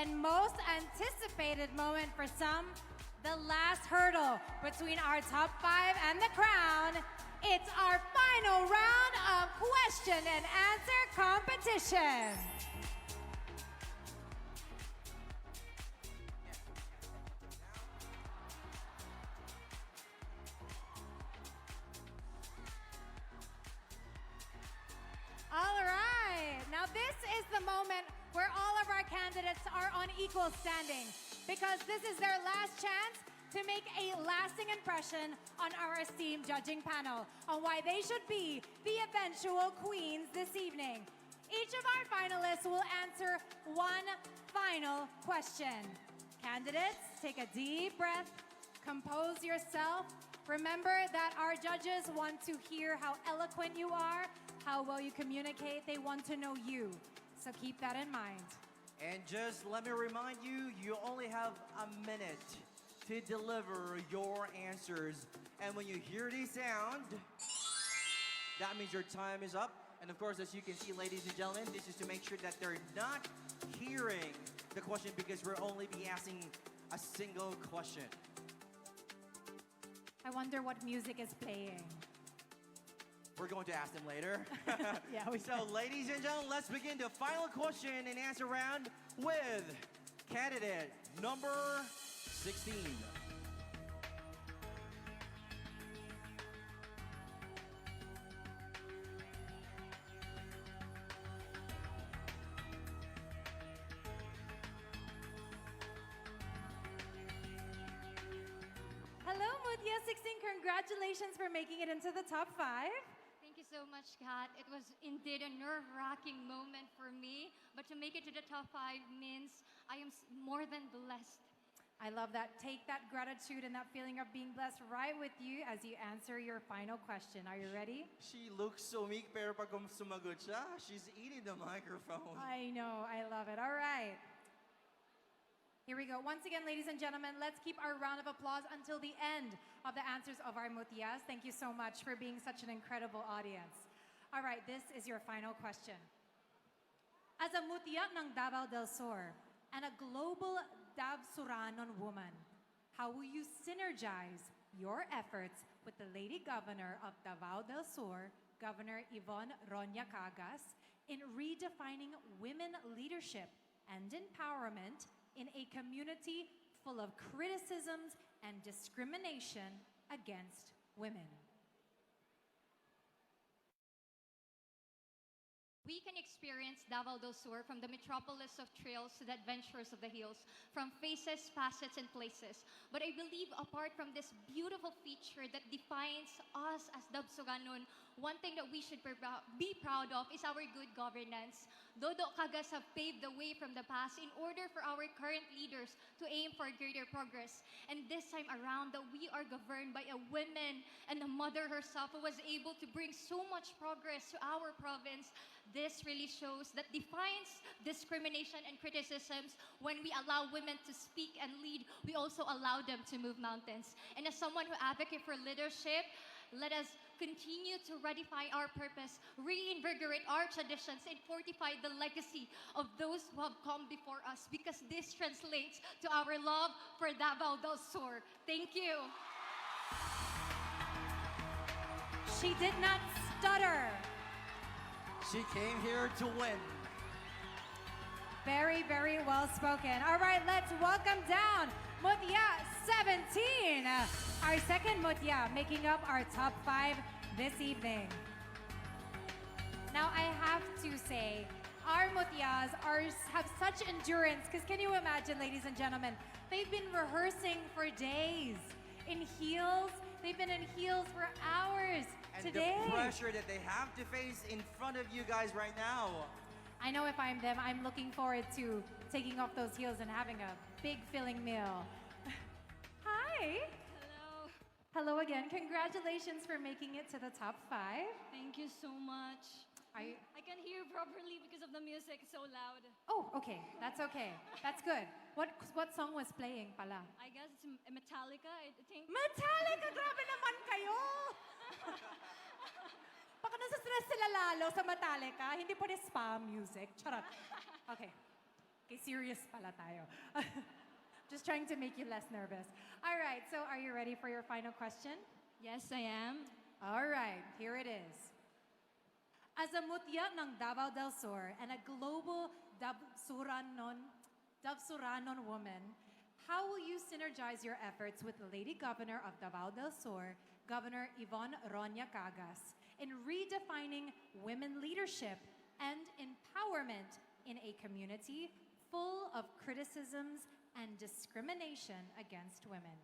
and most anticipated moment for some, the last hurdle between our top 5 and the crown. It's our final round of question and answer competition. All right, now this is the moment where all of our candidates are on equal standing because this is their last chance to make a lasting impression on our esteemed judging panel on why they should be the eventual queens this evening. Each of our finalists will answer one final question. Candidates, take a deep breath, compose yourself. Remember that our judges want to hear how eloquent you are, how well you communicate. They want to know you. So keep that in mind. And just let me remind you, you only have a minute to deliver your answers. And when you hear the sound, that means your time is up. And of course, as you can see, ladies and gentlemen, this is to make sure that they're not hearing the question because we're only be asking a single question. I wonder what music is playing. We're going to ask them later. Yeah, we So, ladies and gentlemen, let's begin the final question and answer round with candidate number 16. Hello, Mutya 16. Congratulations for making it into the top 5. Thank you so much, Kat. It was indeed a nerve-wracking moment for me, but to make it to the top 5 means I am more than blessed. I love that. Take that gratitude and that feeling of being blessed right with you as you answer your final question. Are you ready? She looks so meek, pero pag sumagot siya, she's eating the microphone. I know. I love it. All right. Here we go. Once again, ladies and gentlemen, let's keep our round of applause until the end of the answers of our Mutyas. Thank you so much for being such an incredible audience. All right, this is your final question. As a Mutya ng Davao del Sur and a global Davsuranon woman, how will you synergize your efforts with the Lady Governor of Davao del Sur, Governor Yvonne Ronya Cagas, in redefining women leadership and empowerment in a community full of criticisms and discrimination against women? We can experience Davao del Sur from the metropolis of trails to the adventures of the hills, from faces, facets, and places. But I believe apart from this beautiful feature that defines us as Dabsuganon, one thing that we should be proud of is our good governance. Dodo Cagas have paved the way from the past in order for our current leaders to aim for greater progress. And this time around, that we are governed by a woman and a mother herself who was able to bring so much progress to our province. This really shows that defiance discrimination and criticisms. When we allow women to speak and lead, we also allow them to move mountains. And as someone who advocates for leadership, let us continue to ratify our purpose, reinvigorate our traditions, and fortify the legacy of those who have come before us, because this translates to our love for Davao del Sur. Thank you. She did not stutter. She came here to win. Very, very well spoken. All right, let's welcome down Mutya 17, our second Mutya, making up our top 5 this evening. Now, I have to say, our Mutyas have such endurance, because can you imagine, ladies and gentlemen, they've been rehearsing for days in heels. They've been in heels for hours And today. the pressure that they have to face in front of you guys right now. I know if I'm them, I'm looking forward to taking off those heels and having a big filling meal. Hi. Hello. Hello again. Congratulations for making it to the top 5. Thank you so much. I can hear properly because of the music. It's so loud. Oh, okay. That's okay. That's good. What song was playing pala? I guess it's Metallica, I think. Metallica! Grabe naman kayo! Baka nasa-stress sila lalo sa Metallica. Hindi po ni spa music. Charot. Okay. Okay, serious pala tayo. Just trying to make you less nervous. All right, so are you ready for your final question? Yes, I am. All right, here it is. As a mutya ng Davao del Sur and a global Dabsuranon woman, how will you synergize your efforts with the Lady Governor of Davao del Sur, Governor Yvonne Ronya Cagas, in redefining women leadership and empowerment in a community full of criticisms and discrimination against women?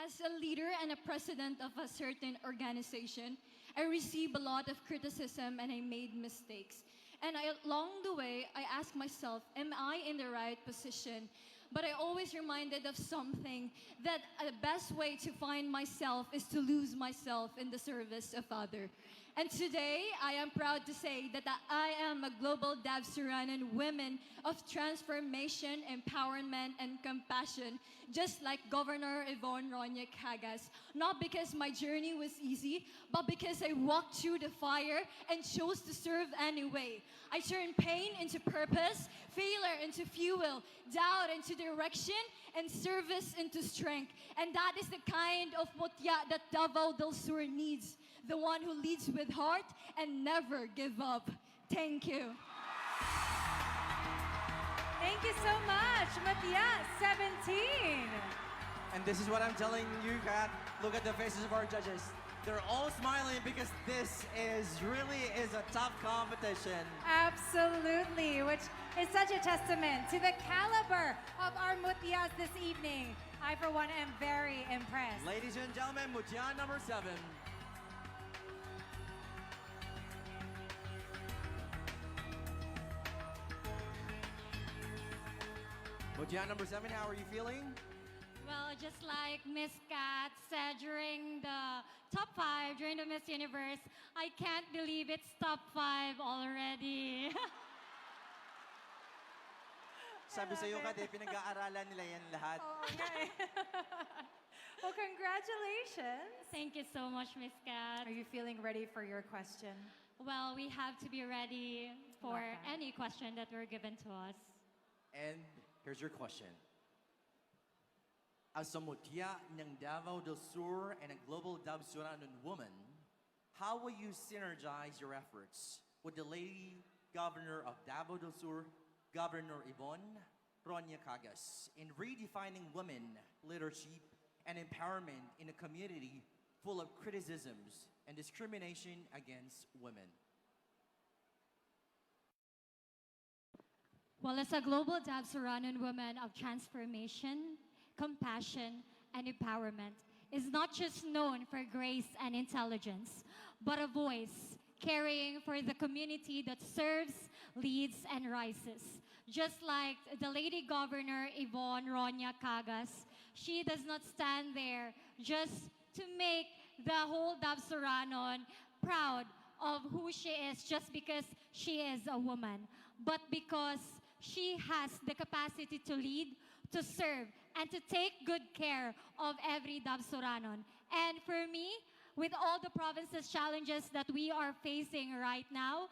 As a leader and a president of a certain organization, I receive a lot of criticism and I made mistakes. And along the way, I asked myself, am I in the right position? But I always reminded of something that the best way to find myself is to lose myself in the service of others. And today, I am proud to say that I am a global Dabsuranon woman of transformation, empowerment, and compassion, just like Governor Yvonne Ronya Cagas. Not because my journey was easy, but because I walked through the fire and chose to serve anyway. I turned pain into purpose, failure into fuel, doubt into direction, and service into strength. And that is the kind of Mutya that Davao del Sur needs. The one who leads with heart and never give up. Thank you. Thank you so much, Mutya 17. And this is what I'm telling you, Kat. Look at the faces of our judges. They're all smiling because this really is a tough competition. Absolutely, which is such a testament to the caliber of our Mutyas this evening. I, for one, am very impressed. Ladies and gentlemen, Mutya number 7. Mutya number 7, how are you feeling? Well, just like Miss Kat said during the top 5 during the Miss Universe, I can't believe it's top 5 already. Sabi sa'yo, Kat, pinag-aaralan nila yan lahat. Oo nga eh. Well, congratulations. Thank you so much, Miss Kat. Are you feeling ready for your question? Well, we have to be ready for Love that. any question that were given to us. And here's your question. As a mutya ng Davao del Sur and a global Dabsuranon woman, how will you synergize your efforts with the Lady Governor of Davao del Sur, Governor Yvonne Ronya Cagas, in redefining women leadership and empowerment in a community full of criticisms and discrimination against women? Well, as a global Dabsuranon woman of transformation, compassion, and empowerment, is not just known for grace and intelligence, but a voice caring for the community that serves, leads, and rises. Just like the Lady Governor Yvonne Ronya Cagas, she does not stand there just to make the whole Dabsuranon proud of who she is just because she is a woman, but because she has the capacity to lead, to serve, and to take good care of every Dabsuranon. And for me, with all the province's challenges that we are facing right now,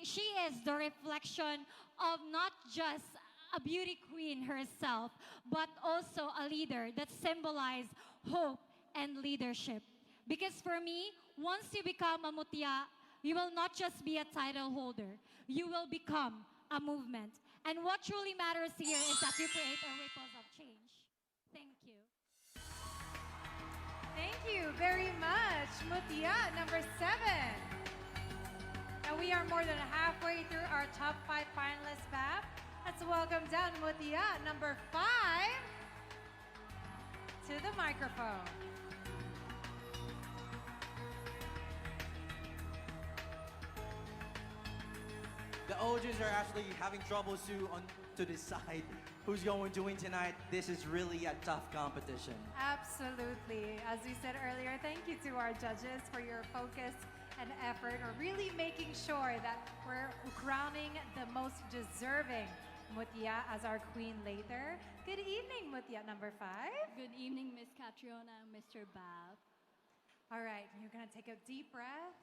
she is the reflection of not just a beauty queen herself, but also a leader that symbolizes hope and leadership. Because for me, once you become a mutya, you will not just be a title holder. You will become a movement. And what truly matters here is that you create a ripples of change. Thank you. Thank you very much, Mutya number 7. Now we are more than halfway through our top 5 finalists, Bab. Let's welcome down Mutya number 5 to the microphone. The OGs are actually having trouble to decide who's going to win tonight. This is really a tough competition. Absolutely. As we said earlier, thank you to our judges for your focus and effort, or really making sure that we're crowning the most deserving Mutya as our queen later. Good evening, Mutya number 5. Good evening, Miss Catriona and Mr. Bab. All right, you're gonna take a deep breath.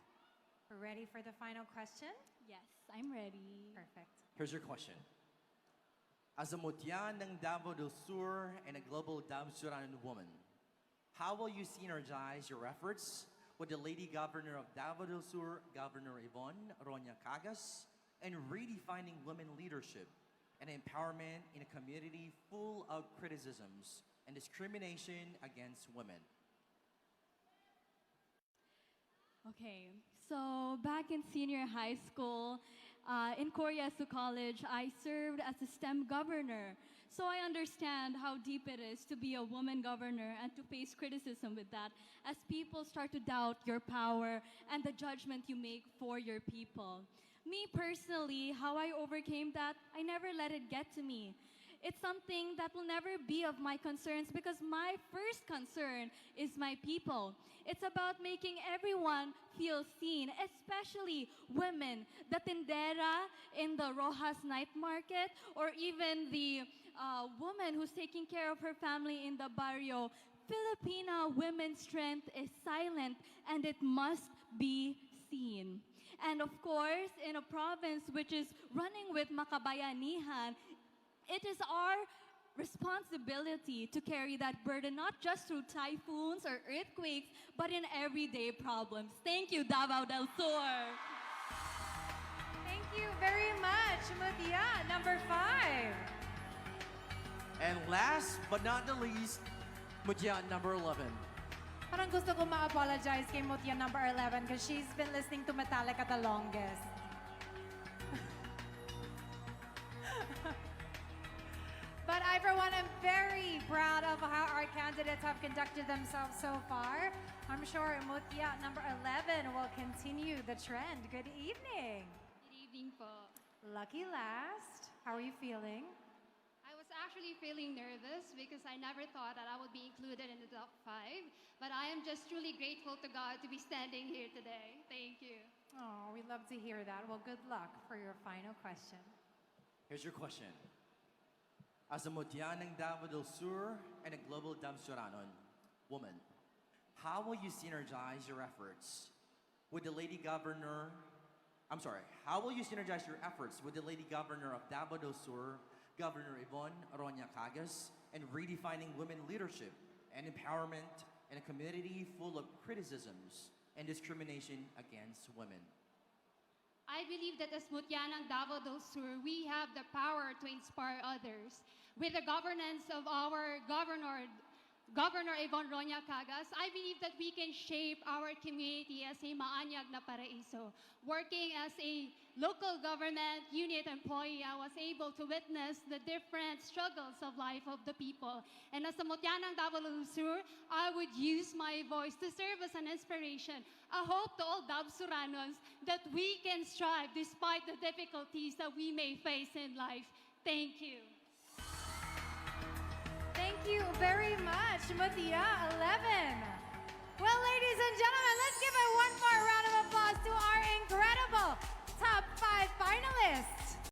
We're ready for the final question? Yes, I'm ready. Perfect. Here's your question. As a Mutya ng Davao del Sur and a global Damsuran woman, how will you synergize your efforts with the Lady Governor of Davao del Sur, Governor Yvonne Ronya Cagas, and redefining women leadership and empowerment in a community full of criticisms and discrimination against women? Okay, so back in senior high school, in Koryasu College, I served as a STEM governor. So I understand how deep it is to be a woman governor and to face criticism with that as people start to doubt your power and the judgment you make for your people. Me personally, how I overcame that, I never let it get to me. It's something that will never be of my concerns because my first concern is my people. It's about making everyone feel seen, especially women, the tendera in the Rojas night market, or even the woman who's taking care of her family in the barrio. Filipina women's strength is silent and it must be seen. And of course, in a province which is running with makabayanihan, it is our responsibility to carry that burden, not just through typhoons or earthquakes, but in everyday problems. Thank you, Davao del Sur. Thank you very much, Mutya, number 5. And last but not the least, Mutya number 11. Parang gusto ko ma-apologize kay Mutya number 11 because she's been listening to Metallica the longest. But I, for one, am very proud of how our candidates have conducted themselves so far. I'm sure Mutya number 11 will continue the trend. Good evening. Good evening po. Lucky last. How are you feeling? I was actually feeling nervous because I never thought that I would be included in the top 5. But I am just truly grateful to God to be standing here today. Thank you. Oh, we love to hear that. Well, good luck for your final question. Here's your question. As a Mutya ng Davao del Sur and a global Damsuranon woman, how will you synergize your efforts with the Lady Governor? How will you synergize your efforts with the Lady Governor of Davao del Sur, Governor Yvonne Ronya Cagas, and redefining women leadership and empowerment in a community full of criticisms and discrimination against women? I believe that as Mutya ng Davao del Sur, we have the power to inspire others. With the governance of our Governor Yvonne Ronya Cagas, I believe that we can shape our community as a maanyag na paraiso. Working as a local government unit employee, I was able to witness the different struggles of life of the people. And as a Mutya ng Davao del Sur, I would use my voice to serve as an inspiration, a hope to all Dabsuranos that we can strive despite the difficulties that we may face in life. Thank you. Thank you very much, Mutya 11.